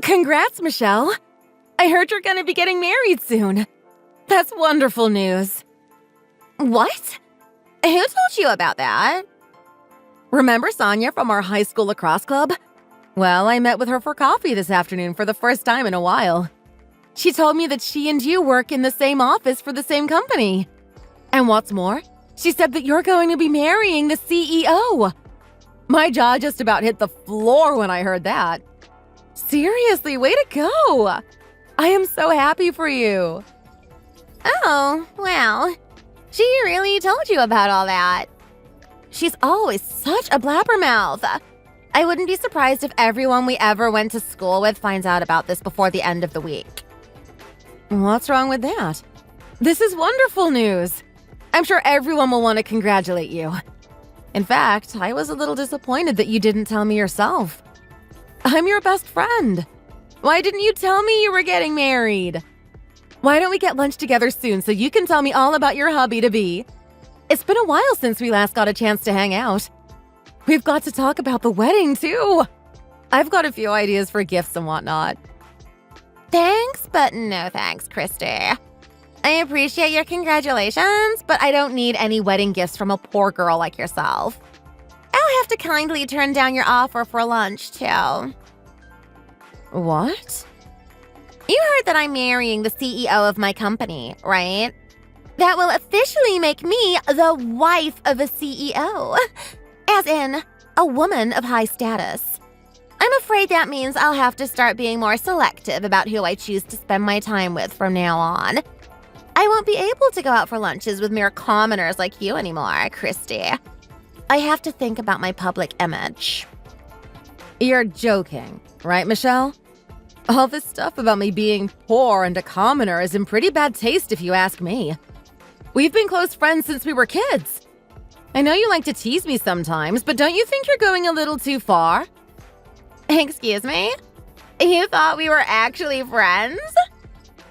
Congrats, Michelle. I heard you're gonna be getting married soon. That's wonderful news. What? Who told you about that? Remember Sonia from our high school lacrosse club? Well, I met with her for coffee this afternoon for the first time in a while. She told me that she and you work in the same office for the same company. And what's more, she said that you're going to be marrying the CEO. My jaw just about hit the floor when I heard that. Seriously, way to go! I am so happy for you. Oh, wow. She really told you about all that. She's always such a blabbermouth. I wouldn't be surprised if everyone we ever went to school with finds out about this before the end of the week. What's wrong with that? This is wonderful news. I'm sure everyone will want to congratulate you. In fact, I was a little disappointed that you didn't tell me yourself. I'm your best friend. Why didn't you tell me you were getting married? Why don't we get lunch together soon so you can tell me all about your hubby-to-be? It's been a while since we last got a chance to hang out. We've got to talk about the wedding, too. I've got a few ideas for gifts and whatnot. Thanks, but no thanks, Christy. I appreciate your congratulations, but I don't need any wedding gifts from a poor girl like yourself. I'll have to kindly turn down your offer for lunch, too. What? You heard that I'm marrying the CEO of my company, right? That will officially make me the wife of a CEO. As in, a woman of high status. I'm afraid that means I'll have to start being more selective about who I choose to spend my time with from now on. I won't be able to go out for lunches with mere commoners like you anymore, Christy. I have to think about my public image. You're joking, right, Michelle? All this stuff about me being poor and a commoner is in pretty bad taste if you ask me. We've been close friends since we were kids. I know you like to tease me sometimes, but don't you think you're going a little too far? Excuse me? You thought we were actually friends?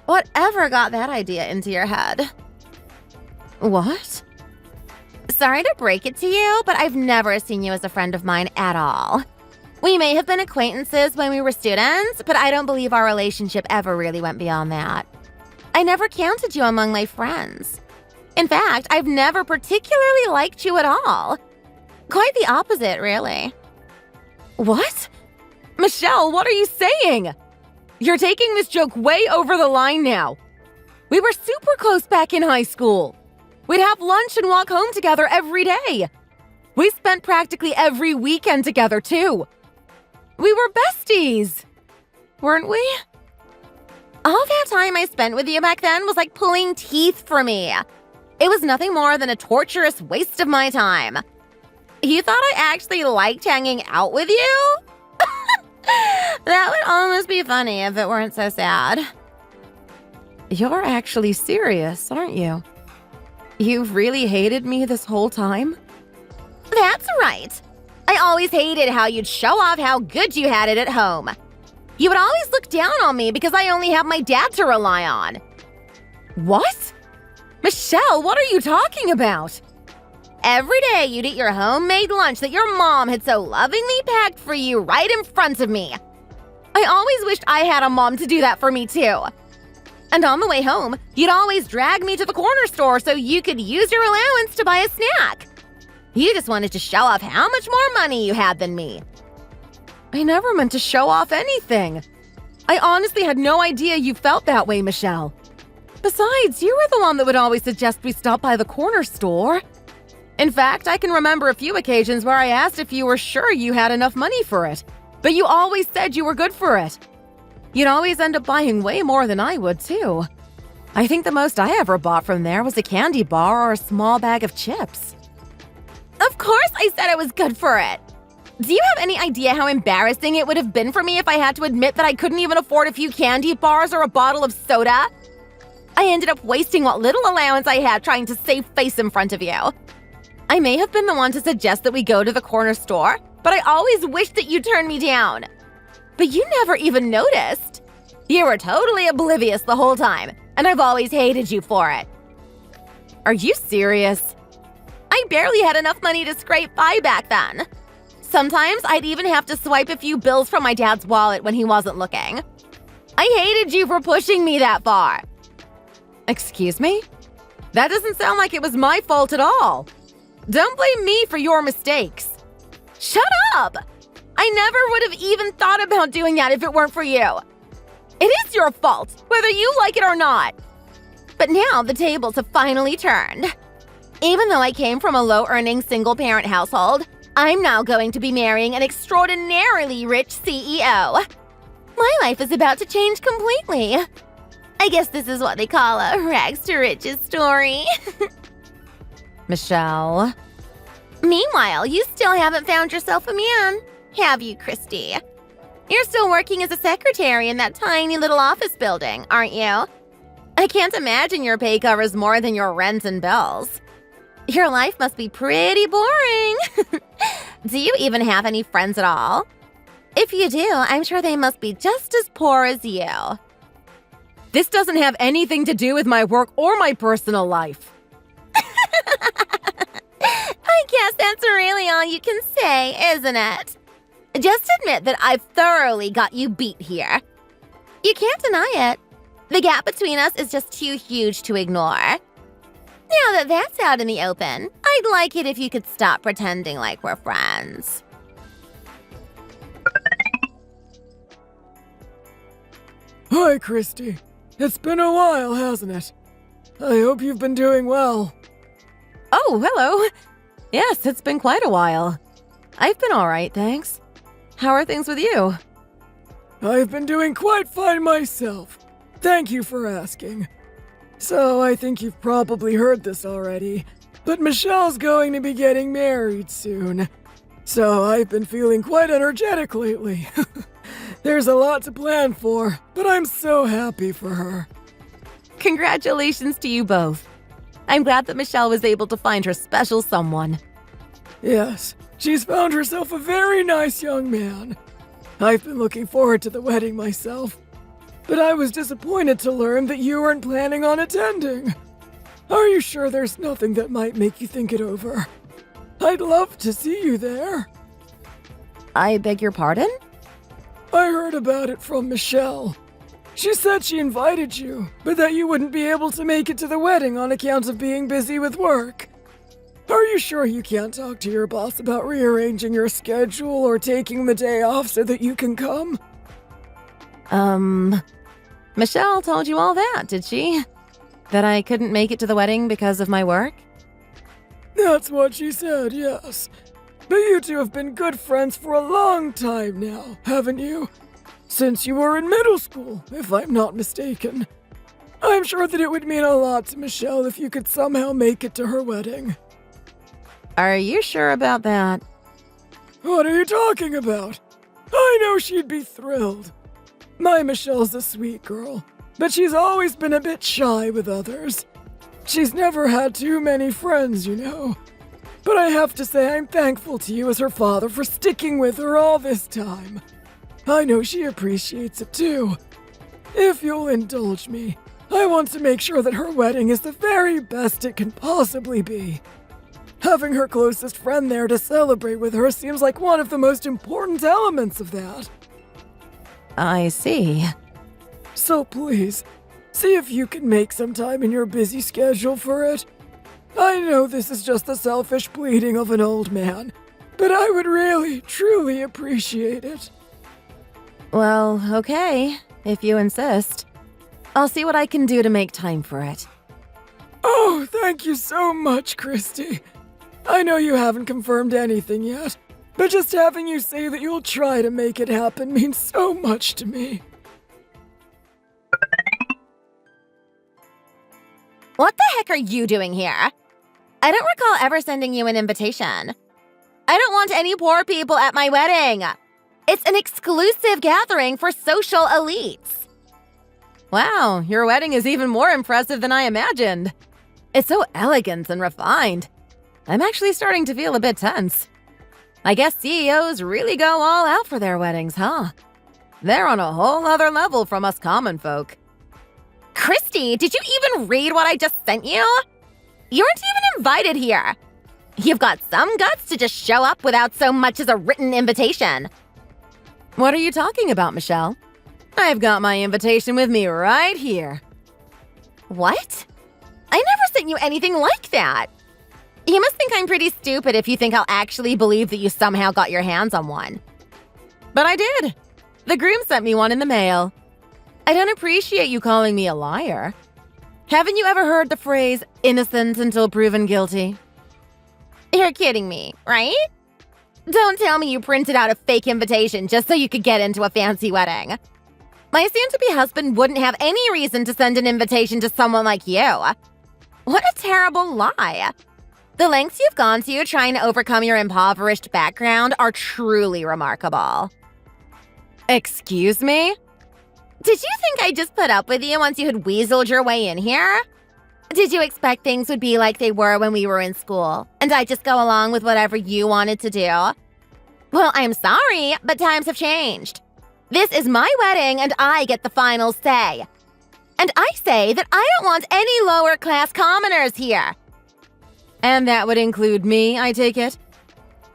Whatever got that idea into your head? What? Sorry to break it to you, but I've never seen you as a friend of mine at all. We may have been acquaintances when we were students, but I don't believe our relationship ever really went beyond that. I never counted you among my friends. In fact, I've never particularly liked you at all. Quite the opposite, really. What? Michelle, what are you saying? You're taking this joke way over the line now. We were super close back in high school. We'd have lunch and walk home together every day. We spent practically every weekend together, too. We were besties, weren't we? All that time I spent with you back then was like pulling teeth for me. It was nothing more than a torturous waste of my time. You thought I actually liked hanging out with you? That would almost be funny if it weren't so sad. You're actually serious, aren't you? You've really hated me this whole time? That's right. I always hated how you'd show off how good you had it at home. You would always look down on me because I only have my dad to rely on. What? Michelle, what are you talking about? Every day you'd eat your homemade lunch that your mom had so lovingly packed for you right in front of me. I always wished I had a mom to do that for me too. And on the way home, you'd always drag me to the corner store so you could use your allowance to buy a snack. You just wanted to show off how much more money you had than me. I never meant to show off anything. I honestly had no idea you felt that way, Michelle. Besides, you were the one that would always suggest we stop by the corner store. In fact, I can remember a few occasions where I asked if you were sure you had enough money for it, but you always said you were good for it. You'd always end up buying way more than I would, too. I think the most I ever bought from there was a candy bar or a small bag of chips. Of course I said I was good for it. Do you have any idea how embarrassing it would have been for me if I had to admit that I couldn't even afford a few candy bars or a bottle of soda? I ended up wasting what little allowance I had trying to save face in front of you. I may have been the one to suggest that we go to the corner store, but I always wished that you turned me down. But you never even noticed. You were totally oblivious the whole time, and I've always hated you for it. Are you serious? I barely had enough money to scrape by back then. Sometimes I'd even have to swipe a few bills from my dad's wallet when he wasn't looking. I hated you for pushing me that far. Excuse me? That doesn't sound like it was my fault at all. Don't blame me for your mistakes. Shut up! I never would have even thought about doing that if it weren't for you. It is your fault, whether you like it or not. But now the tables have finally turned. Even though I came from a low-earning single-parent household, I'm now going to be marrying an extraordinarily rich CEO. My life is about to change completely. I guess this is what they call a rags to riches story. Michelle. Meanwhile, you still haven't found yourself a man, have you, Christy? You're still working as a secretary in that tiny little office building, aren't you? I can't imagine your pay covers more than your rent and bills. Your life must be pretty boring. Do you even have any friends at all? If you do, I'm sure they must be just as poor as you. This doesn't have anything to do with my work or my personal life. I guess that's really all you can say, isn't it? Just admit that I've thoroughly got you beat here. You can't deny it. The gap between us is just too huge to ignore. Now that that's out in the open, I'd like it if you could stop pretending like we're friends. Hi, Christy. It's been a while, hasn't it? I hope you've been doing well. Oh, hello. Yes, it's been quite a while. I've been all right, thanks. How are things with you? I've been doing quite fine myself. Thank you for asking. So, I think you've probably heard this already, but Michelle's going to be getting married soon. So, I've been feeling quite energetic lately. There's a lot to plan for, but I'm so happy for her. Congratulations to you both. I'm glad that Michelle was able to find her special someone. Yes, she's found herself a very nice young man. I've been looking forward to the wedding myself, but I was disappointed to learn that you weren't planning on attending. Are you sure there's nothing that might make you think it over? I'd love to see you there. I beg your pardon? I heard about it from Michelle. She said she invited you, but that you wouldn't be able to make it to the wedding on account of being busy with work. Are you sure you can't talk to your boss about rearranging your schedule or taking the day off so that you can come? Michelle told you all that, did she? That I couldn't make it to the wedding because of my work? That's what she said, yes. But you two have been good friends for a long time now, haven't you? Since you were in middle school, if I'm not mistaken. I'm sure that it would mean a lot to Michelle if you could somehow make it to her wedding. Are you sure about that? What are you talking about? I know she'd be thrilled. My Michelle's a sweet girl, but she's always been a bit shy with others. She's never had too many friends, you know. But I have to say I'm thankful to you as her father for sticking with her all this time. I know she appreciates it too. If you'll indulge me, I want to make sure that her wedding is the very best it can possibly be. Having her closest friend there to celebrate with her seems like one of the most important elements of that. I see. So please, see if you can make some time in your busy schedule for it. I know this is just the selfish pleading of an old man, but I would really, truly appreciate it. Well, okay, if you insist. I'll see what I can do to make time for it. Oh, thank you so much, Christy. I know you haven't confirmed anything yet, but just having you say that you'll try to make it happen means so much to me. What the heck are you doing here? I don't recall ever sending you an invitation. I don't want any poor people at my wedding. It's an exclusive gathering for social elites. Wow, your wedding is even more impressive than I imagined. It's so elegant and refined. I'm actually starting to feel a bit tense. I guess CEOs really go all out for their weddings, huh? They're on a whole other level from us common folk. Christy, did you even read what I just sent you? You weren't even invited here. You've got some guts to just show up without so much as a written invitation. What are you talking about, Michelle? I've got my invitation with me right here. What? I never sent you anything like that. You must think I'm pretty stupid if you think I'll actually believe that you somehow got your hands on one. But I did. The groom sent me one in the mail. I don't appreciate you calling me a liar. Haven't you ever heard the phrase, innocent until proven guilty? You're kidding me, right? Don't tell me you printed out a fake invitation just so you could get into a fancy wedding. My soon-to-be husband wouldn't have any reason to send an invitation to someone like you. What a terrible lie. The lengths you've gone to trying to overcome your impoverished background are truly remarkable. Excuse me? Did you think I'd just put up with you once you had weaseled your way in here? Did you expect things would be like they were when we were in school, and I'd just go along with whatever you wanted to do? Well, I'm sorry, but times have changed. This is my wedding, and I get the final say. And I say that I don't want any lower-class commoners here. And that would include me, I take it?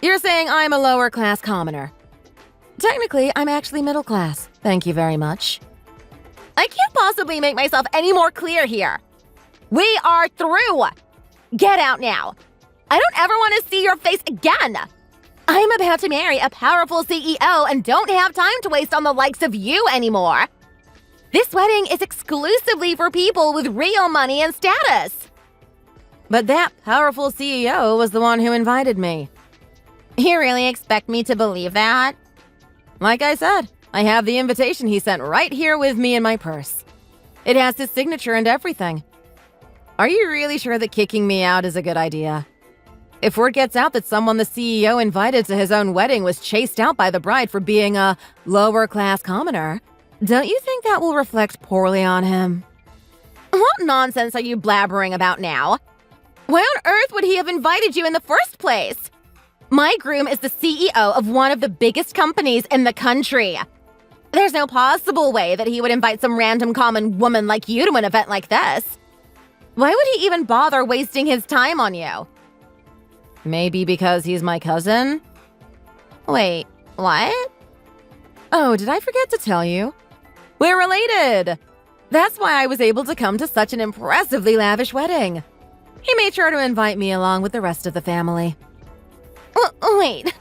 You're saying I'm a lower-class commoner. Technically, I'm actually middle class. Thank you very much. I can't possibly make myself any more clear here. We are through. Get out now. I don't ever want to see your face again. I'm about to marry a powerful CEO and don't have time to waste on the likes of you anymore. This wedding is exclusively for people with real money and status. But that powerful CEO was the one who invited me. You really expect me to believe that? Like I said, I have the invitation he sent right here with me in my purse. It has his signature and everything. Are you really sure that kicking me out is a good idea? If word gets out that someone the CEO invited to his own wedding was chased out by the bride for being a lower-class commoner, don't you think that will reflect poorly on him? What nonsense are you blabbering about now? Why on earth would he have invited you in the first place? My groom is the CEO of one of the biggest companies in the country. There's no possible way that he would invite some random common woman like you to an event like this. Why would he even bother wasting his time on you? Maybe because he's my cousin? Wait, what? Oh, did I forget to tell you? We're related! That's why I was able to come to such an impressively lavish wedding. He made sure to invite me along with the rest of the family. Wait,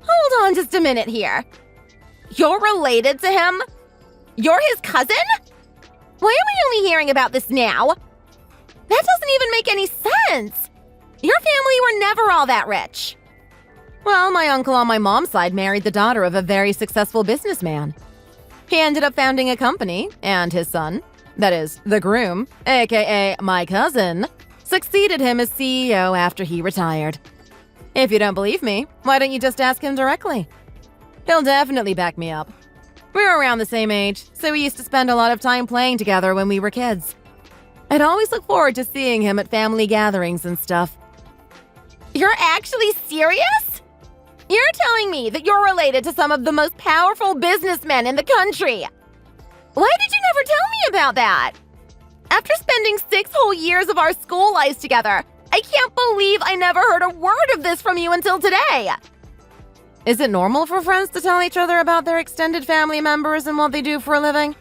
hold on just a minute here. You're related to him? You're his cousin? Why am I only hearing about this now? That doesn't even make any sense. Your family were never all that rich. Well, my uncle on my mom's side married the daughter of a very successful businessman. He ended up founding a company, and his son, that is, the groom, aka my cousin, succeeded him as CEO after he retired. If you don't believe me, why don't you just ask him directly? He'll definitely back me up. We're around the same age, so we used to spend a lot of time playing together when we were kids. I'd always look forward to seeing him at family gatherings and stuff. You're actually serious? You're telling me that you're related to some of the most powerful businessmen in the country. Why did you never tell me about that? After spending 6 whole years of our school lives together, I can't believe I never heard a word of this from you until today. Is it normal for friends to tell each other about their extended family members and what they do for a living?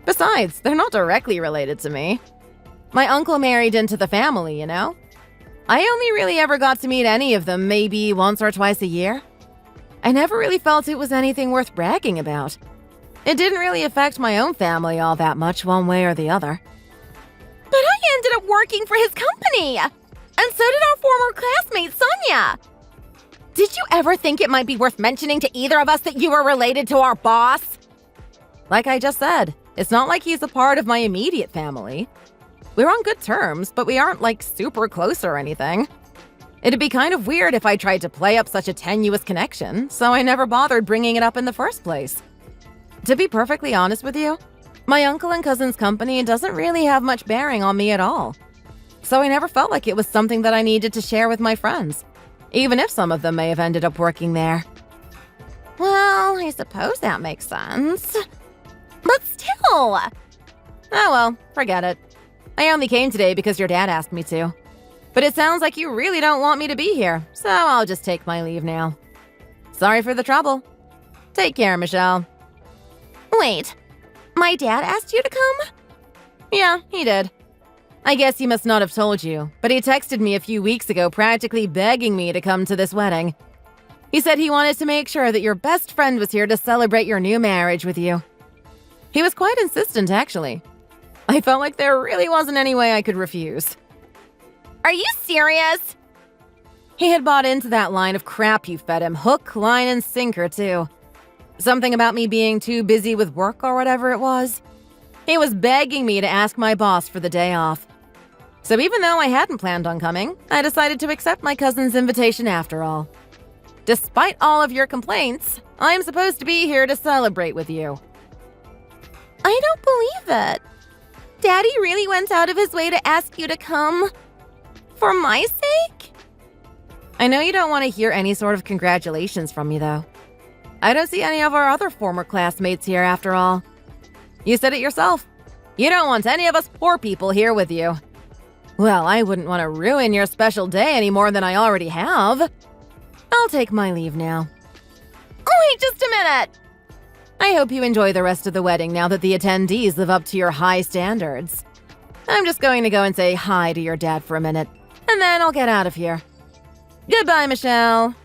Besides, they're not directly related to me. My uncle married into the family, you know? I only really ever got to meet any of them maybe once or twice a year. I never really felt it was anything worth bragging about. It didn't really affect my own family all that much one way or the other. But I ended up working for his company! And so did our former classmate, Sonia! Did you ever think it might be worth mentioning to either of us that you were related to our boss? Like I just said, it's not like he's a part of my immediate family. We're on good terms, but we aren't like super close or anything. It'd be kind of weird if I tried to play up such a tenuous connection, so I never bothered bringing it up in the first place. To be perfectly honest with you, my uncle and cousin's company doesn't really have much bearing on me at all. So I never felt like it was something that I needed to share with my friends, even if some of them may have ended up working there. Well, I suppose that makes sense. But still! Oh well, forget it. I only came today because your dad asked me to. But it sounds like you really don't want me to be here, so I'll just take my leave now. Sorry for the trouble. Take care, Michelle. Wait, my dad asked you to come? Yeah, he did. I guess he must not have told you, but he texted me a few weeks ago practically begging me to come to this wedding. He said he wanted to make sure that your best friend was here to celebrate your new marriage with you. He was quite insistent, actually. I felt like there really wasn't any way I could refuse. Are you serious? He had bought into that line of crap you fed him, hook, line, and sinker, too. Something about me being too busy with work or whatever it was. He was begging me to ask my boss for the day off. So even though I hadn't planned on coming, I decided to accept my cousin's invitation after all. Despite all of your complaints, I'm supposed to be here to celebrate with you. I don't believe it. Daddy really went out of his way to ask you to come? For my sake? I know you don't want to hear any sort of congratulations from me, though. I don't see any of our other former classmates here after all. You said it yourself. You don't want any of us poor people here with you. Well, I wouldn't want to ruin your special day any more than I already have. I'll take my leave now. Wait just a minute! I hope you enjoy the rest of the wedding now that the attendees live up to your high standards. I'm just going to go and say hi to your dad for a minute, and then I'll get out of here. Goodbye, Michelle.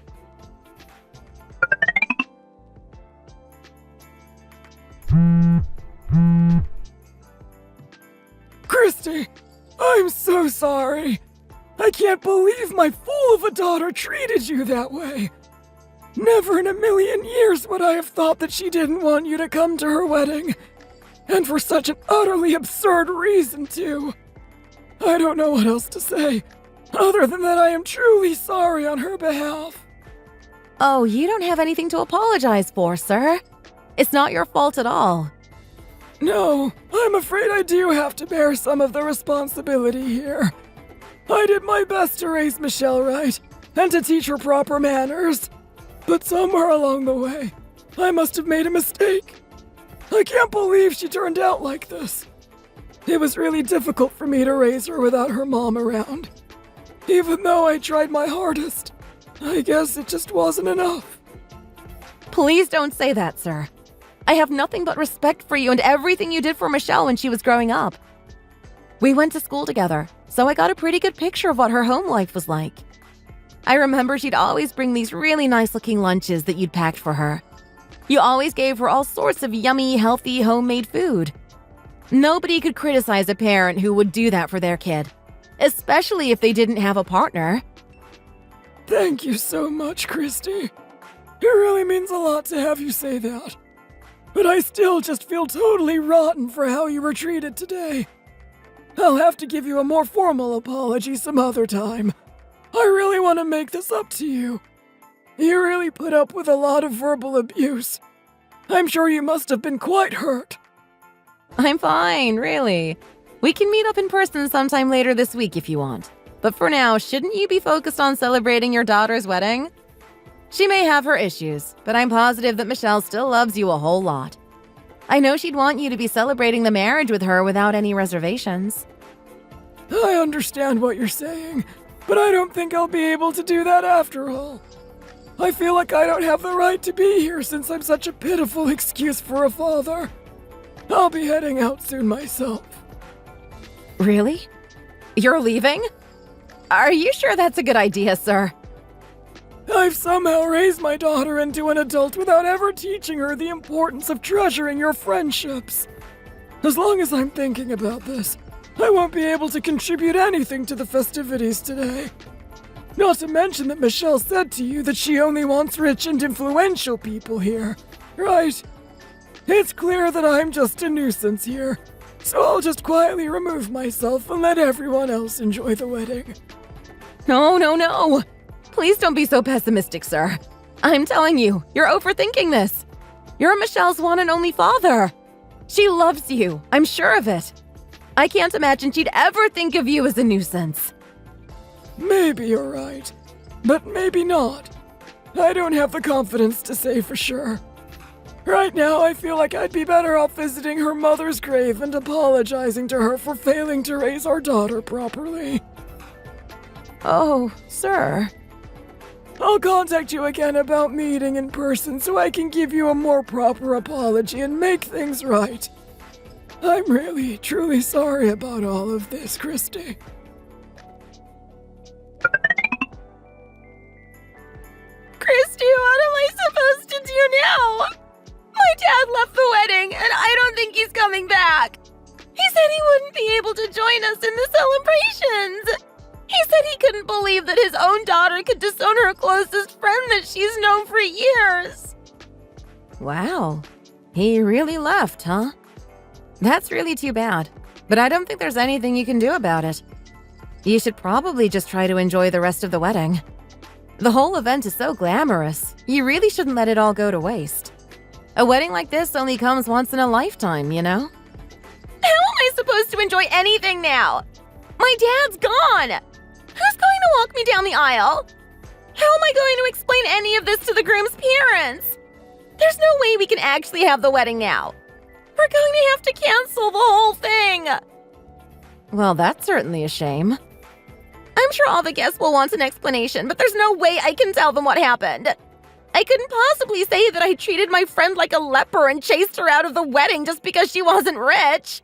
Christy, I'm so sorry. I can't believe my fool of a daughter treated you that way. Never in a million years would I have thought that she didn't want you to come to her wedding. And for such an utterly absurd reason, too. I don't know what else to say, other than that I am truly sorry on her behalf. Oh, you don't have anything to apologize for, sir. It's not your fault at all. No, I'm afraid I do have to bear some of the responsibility here. I did my best to raise Michelle right, and to teach her proper manners. But somewhere along the way, I must have made a mistake. I can't believe she turned out like this. It was really difficult for me to raise her without her mom around. Even though I tried my hardest, I guess it just wasn't enough. Please don't say that, sir. I have nothing but respect for you and everything you did for Michelle when she was growing up. We went to school together, so I got a pretty good picture of what her home life was like. I remember she'd always bring these really nice-looking lunches that you'd packed for her. You always gave her all sorts of yummy, healthy, homemade food. Nobody could criticize a parent who would do that for their kid, especially if they didn't have a partner. Thank you so much, Christy. It really means a lot to have you say that. But I still just feel totally rotten for how you were treated today. I'll have to give you a more formal apology some other time. I really want to make this up to you. You really put up with a lot of verbal abuse. I'm sure you must have been quite hurt. I'm fine, really. We can meet up in person sometime later this week if you want. But for now, shouldn't you be focused on celebrating your daughter's wedding? She may have her issues, but I'm positive that Michelle still loves you a whole lot. I know she'd want you to be celebrating the marriage with her without any reservations. I understand what you're saying, but I don't think I'll be able to do that after all. I feel like I don't have the right to be here since I'm such a pitiful excuse for a father. I'll be heading out soon myself. Really? You're leaving? Are you sure that's a good idea, sir? I've somehow raised my daughter into an adult without ever teaching her the importance of treasuring your friendships. As long as I'm thinking about this, I won't be able to contribute anything to the festivities today. Not to mention that Michelle said to you that she only wants rich and influential people here, right? It's clear that I'm just a nuisance here, so I'll just quietly remove myself and let everyone else enjoy the wedding. No. Please don't be so pessimistic, sir. I'm telling you, you're overthinking this. You're Michelle's one and only father. She loves you, I'm sure of it. I can't imagine she'd ever think of you as a nuisance. Maybe you're right, but maybe not. I don't have the confidence to say for sure. Right now, I feel like I'd be better off visiting her mother's grave and apologizing to her for failing to raise our daughter properly. Oh, sir. I'll contact you again about meeting in person so I can give you a more proper apology and make things right. I'm really, truly sorry about all of this, Christy. Christy, what am I supposed to do now? My dad left the wedding, and I don't think he's coming back. He said he wouldn't be able to join us in the celebrations. He said he couldn't believe that his own daughter could disown her closest friend that she's known for years. Wow. He really left, huh? That's really too bad. But I don't think there's anything you can do about it. You should probably just try to enjoy the rest of the wedding. The whole event is so glamorous. You really shouldn't let it all go to waste. A wedding like this only comes once in a lifetime, you know? How am I supposed to enjoy anything now? My dad's gone. Who's going to walk me down the aisle? How am I going to explain any of this to the groom's parents? There's no way we can actually have the wedding now. We're going to have to cancel the whole thing. Well, that's certainly a shame. I'm sure all the guests will want an explanation, but there's no way I can tell them what happened. I couldn't possibly say that I treated my friend like a leper and chased her out of the wedding just because she wasn't rich.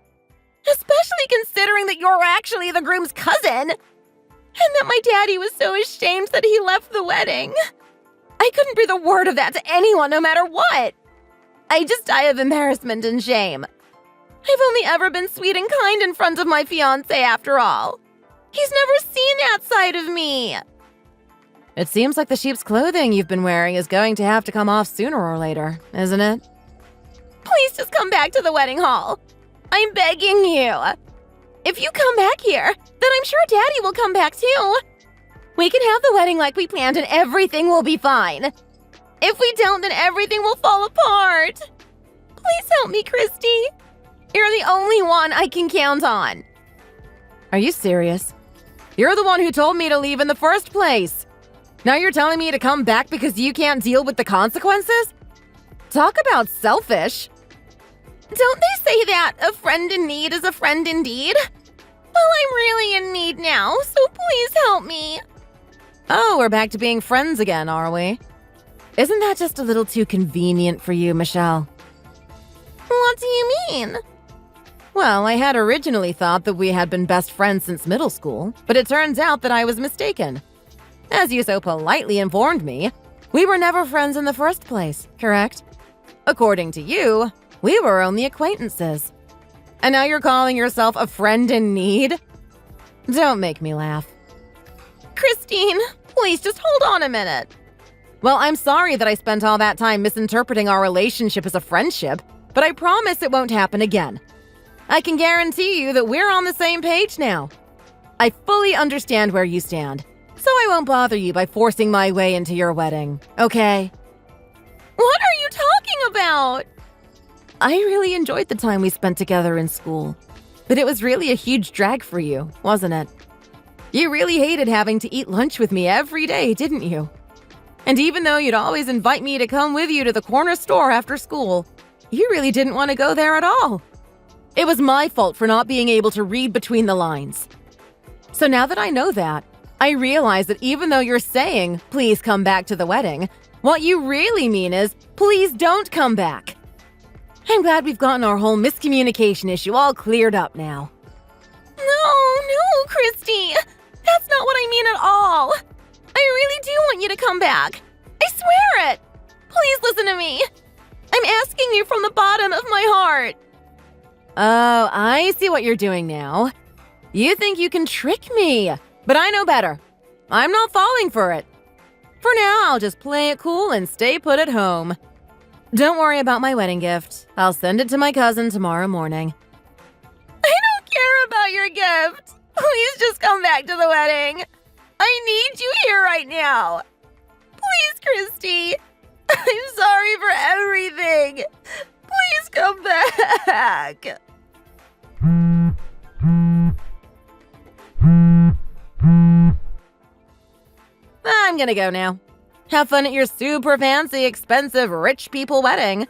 Especially considering that you're actually the groom's cousin. And that my daddy was so ashamed that he left the wedding. I couldn't breathe a word of that to anyone, no matter what. I just die of embarrassment and shame. I've only ever been sweet and kind in front of my fiancé after all. He's never seen that side of me. It seems like the sheep's clothing you've been wearing is going to have to come off sooner or later, isn't it? Please just come back to the wedding hall. I'm begging you. If you come back here, then I'm sure Daddy will come back too. We can have the wedding like we planned and everything will be fine. If we don't, then everything will fall apart. Please help me, Christy. You're the only one I can count on. Are you serious? You're the one who told me to leave in the first place. Now you're telling me to come back because you can't deal with the consequences? Talk about selfish. Don't they say that a friend in need is a friend indeed? Well, I'm really in need now, so please help me. Oh, we're back to being friends again, are we? Isn't that just a little too convenient for you, Michelle? What do you mean? Well, I had originally thought that we had been best friends since middle school, but it turns out that I was mistaken. As you so politely informed me, we were never friends in the first place, correct? According to you, we were only acquaintances. And now you're calling yourself a friend in need? Don't make me laugh. Christine, please just hold on a minute. Well, I'm sorry that I spent all that time misinterpreting our relationship as a friendship, but I promise it won't happen again. I can guarantee you that we're on the same page now. I fully understand where you stand, so I won't bother you by forcing my way into your wedding, okay? What are you talking about? I really enjoyed the time we spent together in school, but it was really a huge drag for you, wasn't it? You really hated having to eat lunch with me every day, didn't you? And even though you'd always invite me to come with you to the corner store after school, you really didn't want to go there at all. It was my fault for not being able to read between the lines. So now that I know that, I realize that even though you're saying, please come back to the wedding, what you really mean is, please don't come back. I'm glad we've gotten our whole miscommunication issue all cleared up now. No, Christy. That's not what I mean at all. I really do want you to come back. I swear it. Please listen to me. I'm asking you from the bottom of my heart. Oh, I see what you're doing now. You think you can trick me, but I know better. I'm not falling for it. For now, I'll just play it cool and stay put at home. Don't worry about my wedding gift. I'll send it to my cousin tomorrow morning. I don't care about your gift. Please just come back to the wedding. I need you here right now. Please, Christy. I'm sorry for everything. Please come back. I'm gonna go now. Have fun at your super fancy, expensive, rich people wedding.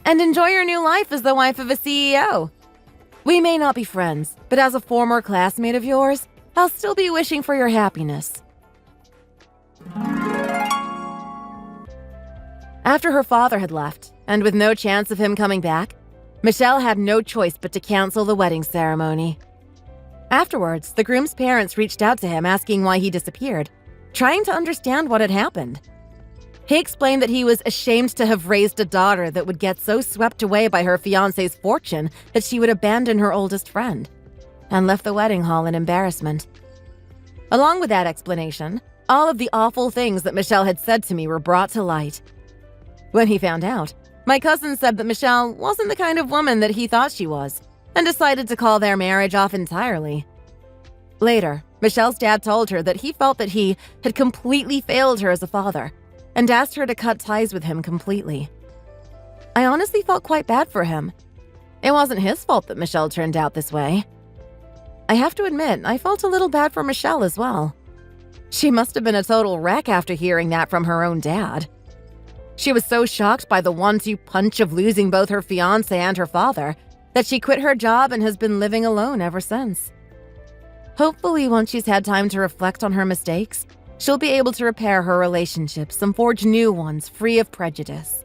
And enjoy your new life as the wife of a CEO. We may not be friends, but as a former classmate of yours, I'll still be wishing for your happiness. After her father had left, and with no chance of him coming back, Michelle had no choice but to cancel the wedding ceremony. Afterwards, the groom's parents reached out to him asking why he disappeared, trying to understand what had happened. He explained that he was ashamed to have raised a daughter that would get so swept away by her fiancé's fortune that she would abandon her oldest friend, and left the wedding hall in embarrassment. Along with that explanation, all of the awful things that Michelle had said to me were brought to light. When he found out, my cousin said that Michelle wasn't the kind of woman that he thought she was, and decided to call their marriage off entirely. Later, Michelle's dad told her that he felt that he had completely failed her as a father, and asked her to cut ties with him completely. I honestly felt quite bad for him. It wasn't his fault that Michelle turned out this way. I have to admit, I felt a little bad for Michelle as well. She must have been a total wreck after hearing that from her own dad. She was so shocked by the 1-2 punch of losing both her fiancé and her father that she quit her job and has been living alone ever since. Hopefully, once she's had time to reflect on her mistakes, she'll be able to repair her relationships and forge new ones free of prejudice.